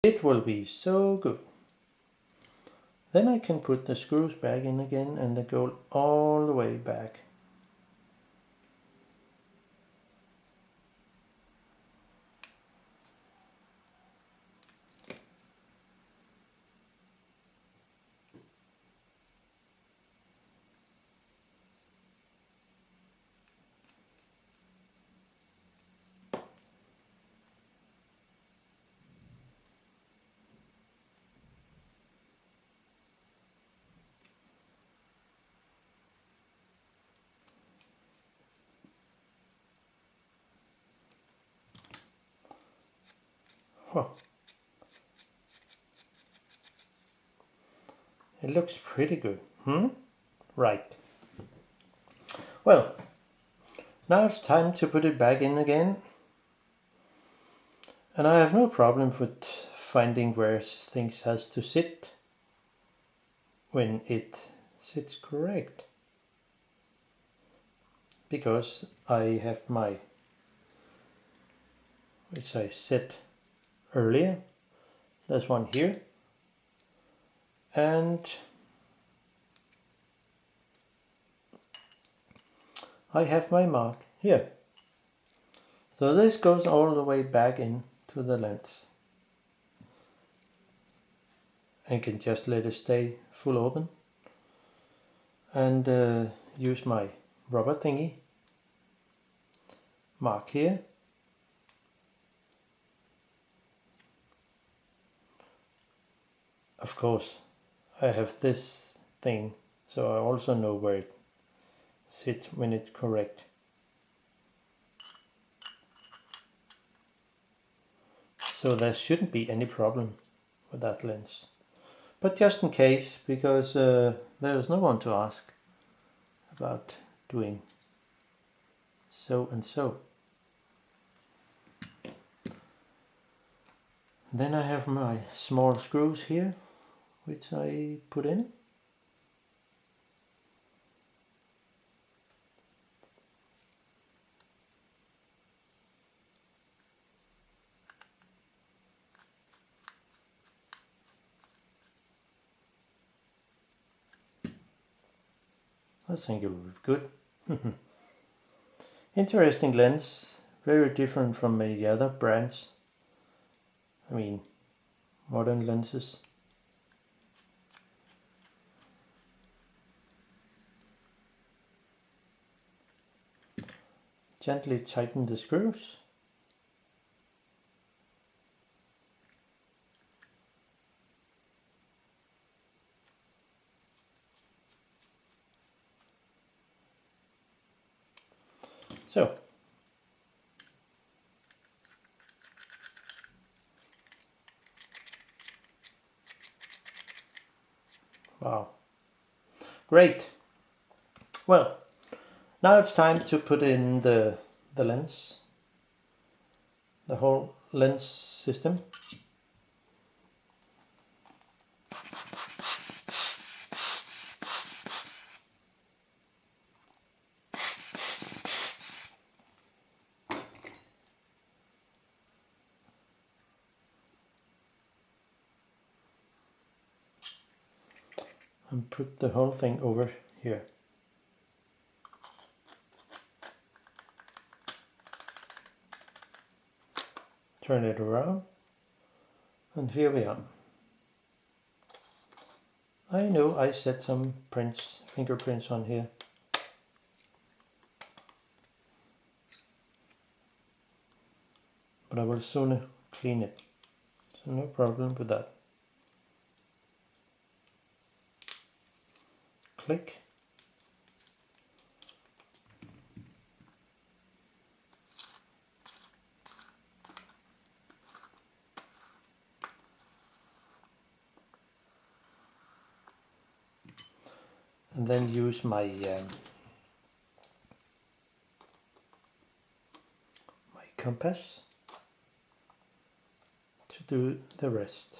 It will be so good. Then I can put the screws back in again and they go all the way back. Well, it looks pretty good, Right. Well, now it's time to put it back in again. And I have no problem with finding where things has to sit when it sits correct. Because I have my, which I set earlier, there's one here, and I have my mark here. So this goes all the way back into the lens. I can just let it stay full open and use my rubber thingy, mark here, of course I have this thing so I also know where it sits when it's correct. So there shouldn't be any problem with that lens. But just in case, because there is no one to ask about doing so and so. Then I have my small screws here, which I put in. I think it will look good. Interesting lens, very different from many other brands. I mean, modern lenses. Gently tighten the screws. So, wow, great. Well, now it's time to put in the lens, the whole lens system. And put the whole thing over here. Turn it around, and here we are. I know I set some fingerprints on here. But I will soon clean it, so no problem with that. Click. And then use my compass to do the rest.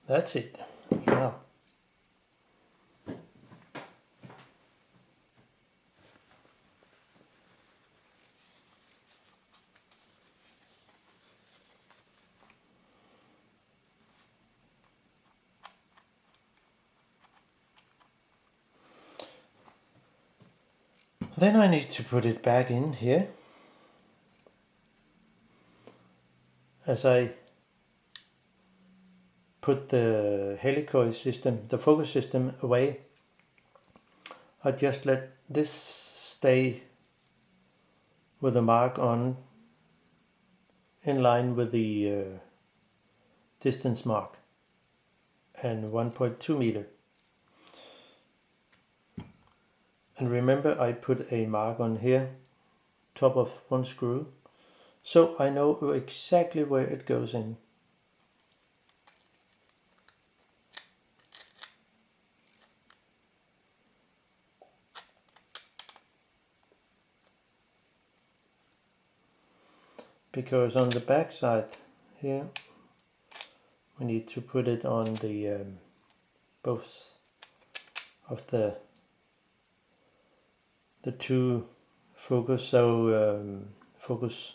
That's it. Now, then I need to put it back in here. As I put the helicoil system, the focus system away, I just let this stay with a mark on in line with the distance mark and 1.2 meter. And remember, I put a mark on here, top of one screw, so I know exactly where it goes in. Because on the back side here, we need to put it on the both of the two focus, focus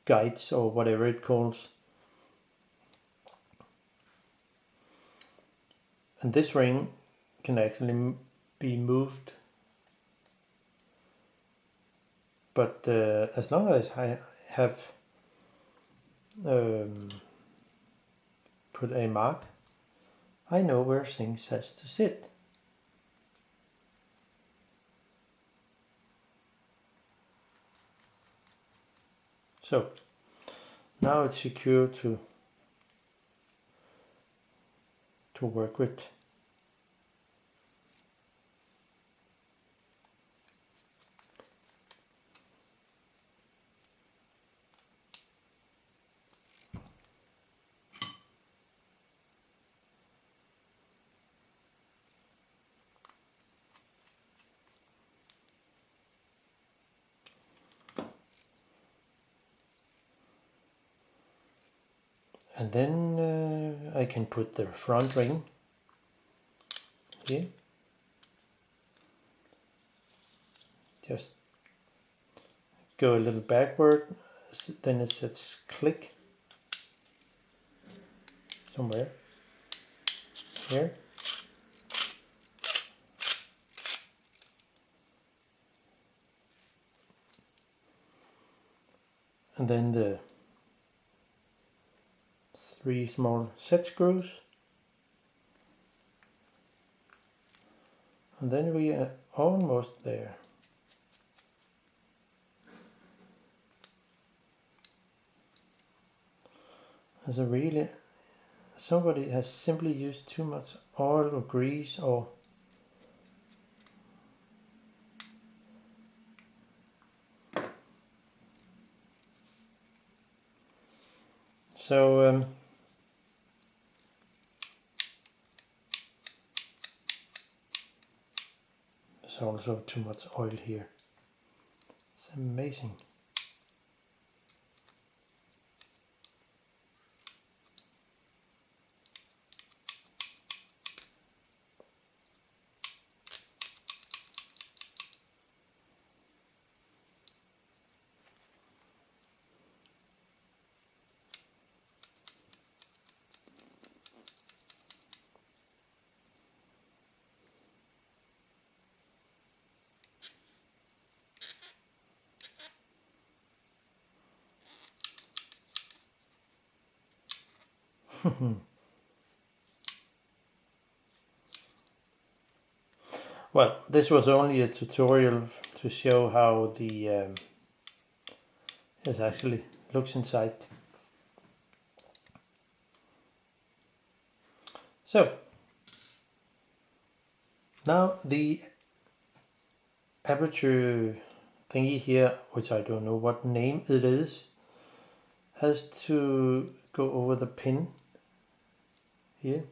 guides or whatever it calls. And this ring can actually be moved, but as long as I have put a mark, I know where things has to sit. So now it's secure to work with. And then I can put the front ring here. Just go a little backward, then it says click somewhere here. And then the 3 small set screws. And then we are almost there. As a really, somebody has simply used too much oil or grease or so there's also too much oil here. It's amazing. Well, this was only a tutorial to show how the it actually looks inside. So now the aperture thingy here, which I don't know what name it is, has to go over the pin here.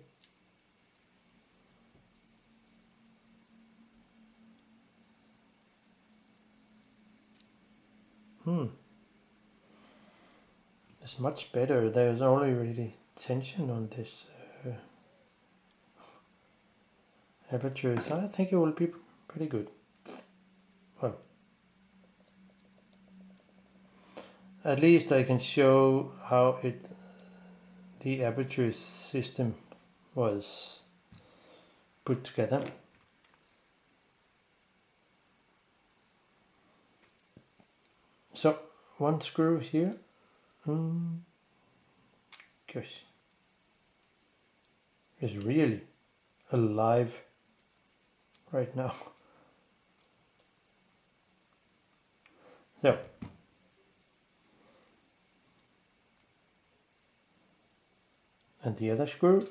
It's much better. There's already tension on this aperture is, I think it will be pretty good. Well, at least I can show how the aperture system was put together. So one screw here. Gosh, is really alive right now. So and the other screw.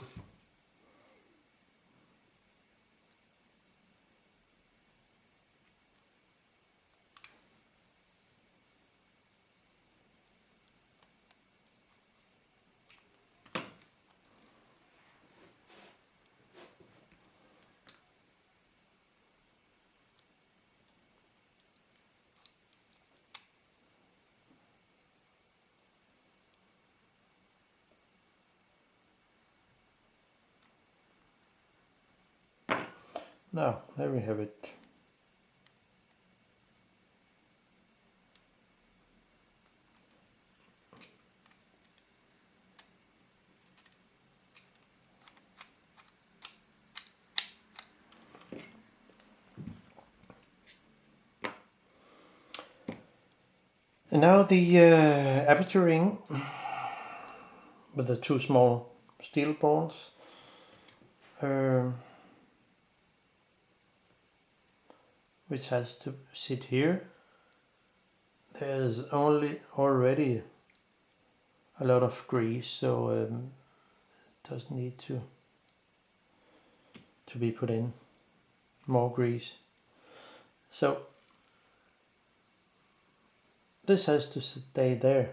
Now, there we have it. And now the aperture ring with the two small steel balls. Which has to sit here. There's already a lot of grease, so it doesn't need to be put in more grease. So this has to stay there.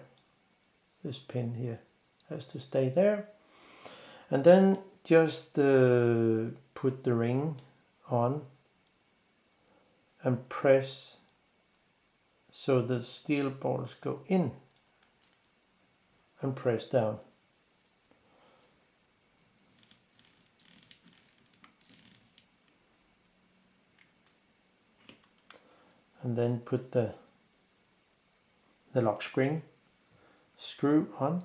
This pin here has to stay there, and then just put the ring on and press so the steel balls go in and press down. And then put the lock screw on.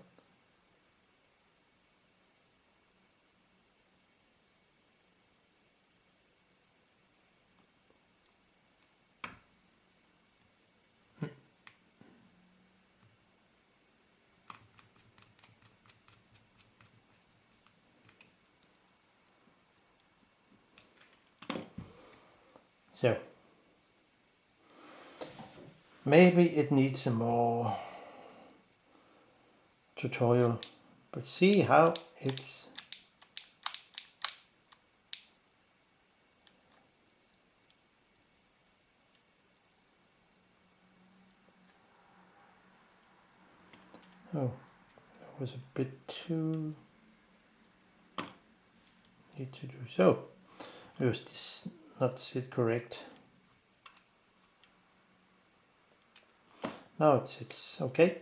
So maybe it needs some more tutorial, but see how it's that was a bit too need to do so. It was not sit correct. Now it sits okay.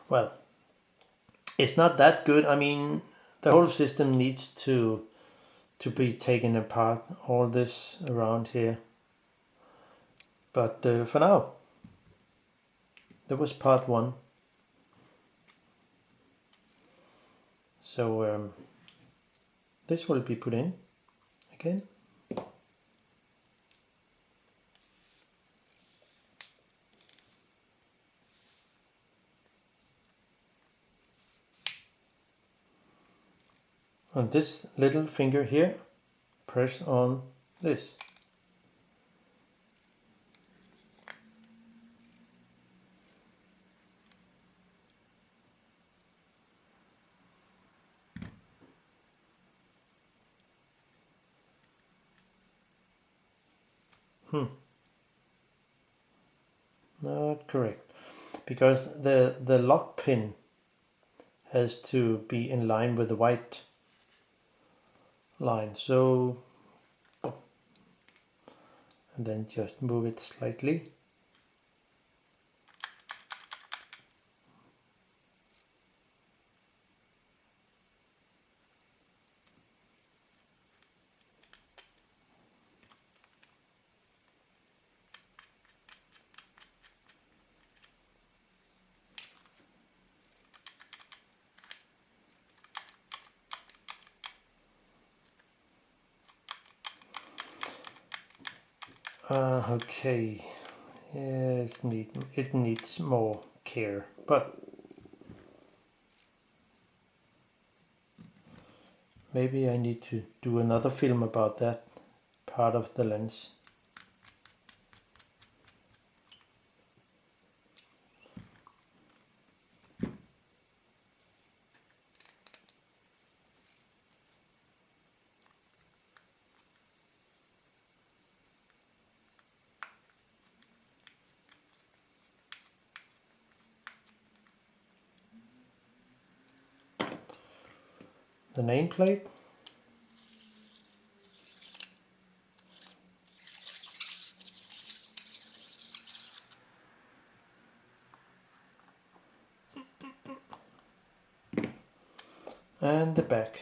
Well, it's not that good. I mean, the whole system needs to be taken apart, all this around here. But for now, that was part one. So this will be put in again. On this little finger here, press on this. Not correct, because the lock pin has to be in line with the white line. So, and then just move it slightly. Okay, it needs more care, but maybe I need to do another film about that part of the lens. The nameplate. And the back.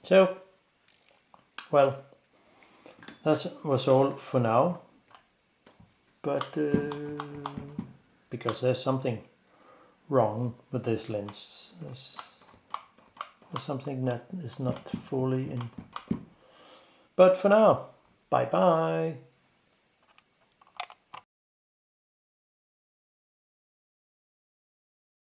So, well, that was all for now, but because there's something wrong with this lens, there's something that is not fully in. But for now, bye bye.